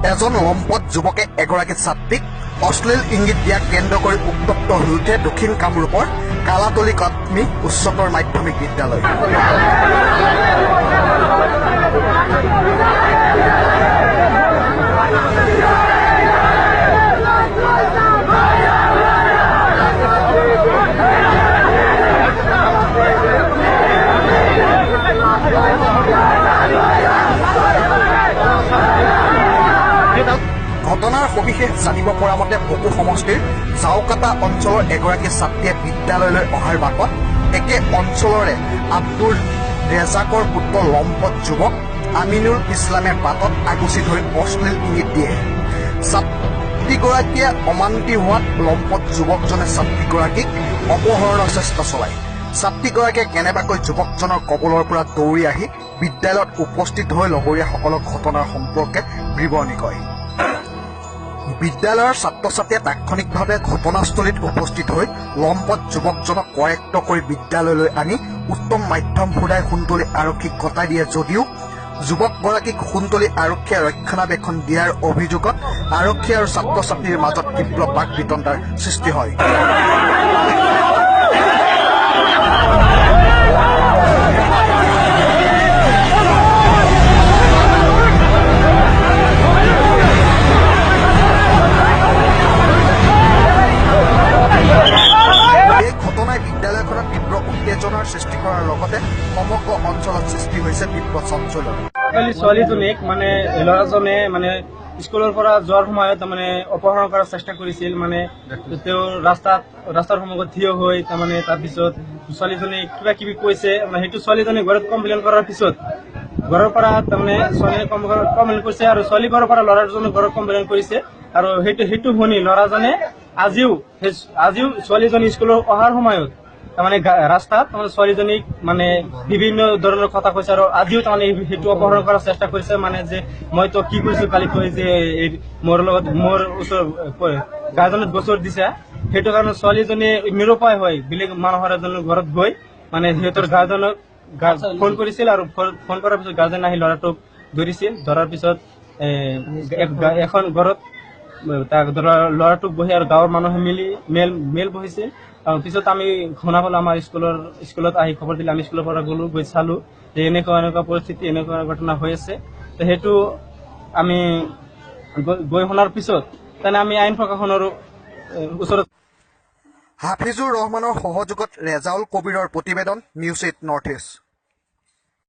এজন লম্পট যুৱকে এগৰাকী ছাত্ৰীক অশ্লীল ইংগিত দিয়াক কেন্দ্ৰ কৰি উত্তপ্ত হৈ উঠে দক্ষিণ কামৰূপৰ কালাতলী কাটমি উচ্চতৰ মাধ্যমিক বিদ্যালয়। ঘটনাৰ সবিশেষ জানিব পৰা মতে বকো সমষ্টিৰ জাওকাটা অঞ্চলৰ এগৰাকী ছাত্ৰীয়ে বিদ্যালয়লৈ অহাৰ বাটত একে অঞ্চলৰে আব্দুল ৰেজাকৰ পুত্ৰ লম্পট যুৱক আমিনুল ইছলামে বাটত আগুচি ধৰি অশ্লীল ইংগিত দিয়ে। ছাত্ৰীগৰাকীয়ে অমান্তি হোৱাত লম্পট যুৱকজনে ছাত্ৰীগৰাকীক অপহৰণৰ চেষ্টা চলায়। ছাত্ৰীগৰাকীয়ে কেনেবাকৈ যুৱকজনৰ কবলৰ পৰা দৌৰি আহি বিদ্যালয়ত উপস্থিত হৈ লগৰীয়াসকলক ঘটনাৰ সম্পৰ্কে বিৱৰণি কয়। বিদ্যালয়ৰ ছাত্ৰ ছাত্ৰীয়ে তাৎক্ষণিকভাৱে ঘটনাস্থলীত উপস্থিত হৈ লম্পট যুৱকজনক কৰেক্ট কৰি বিদ্যালয়লৈ আনি উত্তম মাধ্যম সুদাই সোণতলী আৰক্ষীক গতাই দিয়ে যদিও যুৱকগৰাকীক সোণতলী আৰক্ষীয়ে ৰক্ষণাবেক্ষণ দিয়াৰ অভিযোগত আৰক্ষী আৰু ছাত্ৰ ছাত্ৰীৰ মাজত তীব্ৰ বাক বিতণ্ডাৰ সৃষ্টি হয়। বিদ্যালয়খনত তীব্ৰ উত্তেজনাৰ সৃষ্টি কৰাৰ লগতে সমগ্ৰ অঞ্চলত সৃষ্টি হৈছে তীব্ৰ চাঞ্চল্য। ছোৱালীজনীক মানে ল'ৰাজনে মানে স্কুলৰ পৰা যোৱাৰ সময়ত মানে অপহৰণ কৰাৰ চেষ্টা কৰিছিল। মানে তেওঁ ৰাস্তাৰ সন্মুখত থিয় হৈ তাৰপিছত ছোৱালীজনী কিবা কিবি কৈছে। সেইটো ছোৱালীজনী ঘৰত কমপ্লেইন কৰাৰ পিছত ঘৰৰ পৰা ছোৱালীজনী কমপ্লেইন কৰিছে আৰু ছোৱালী ঘৰৰ পৰা ল'ৰাজনে ঘৰত কমপ্লেইন কৰিছে। আৰু সেইটো শুনি ল'ৰাজনে আজিও ছোৱালীজনী স্কুলৰ অহাৰ সময়ত ৰাস্তাত ছোৱালীজনীক বিভিন্ন ধৰণৰ কথা কৈছে আৰু আজিও সেইটো অপহৰণ কৰাৰ চেষ্টা কৰিছে। যে মই তো কি কৰিছো কালি কৈ যে মোৰ ওচৰ গাৰ্জেনত গোচৰ দিছে। সেইটো কাৰণে ছোৱালীজনী নিৰুপায় হৈ বেলেগ মানুহৰ এজনৰ ঘৰত গৈ সিহঁতৰ গাৰ্জেনক ফোন কৰিছিল আৰু ফোন কৰাৰ পিছত গাৰ্জেন আহি ল'ৰাটোক ধৰিছিল। ধৰাৰ পিছত এখন ঘৰত ল'ৰাটোক বহি আৰু গাঁৱৰ মানুহে মিলি মেল বহিছিল। আৰু পিছত আমি শুনা পালো আমাৰ স্কুলত আহি খবৰ দিলে। আমি স্কুলৰ পৰা গৈ চালো যে এনেকুৱা পৰিস্থিতি, এনেকুৱা ঘটনা হৈ আছে। তো সেইটো আমি গৈ শুনাৰ পিছত আমি আইন প্ৰশাসনৰ ওচৰত। হাফিজুৰ ৰহমানৰ সহযোগত ৰেজাউল কবিৰৰ প্ৰতিবেদন, নিউজ 8 নৰ্থ ইষ্ট।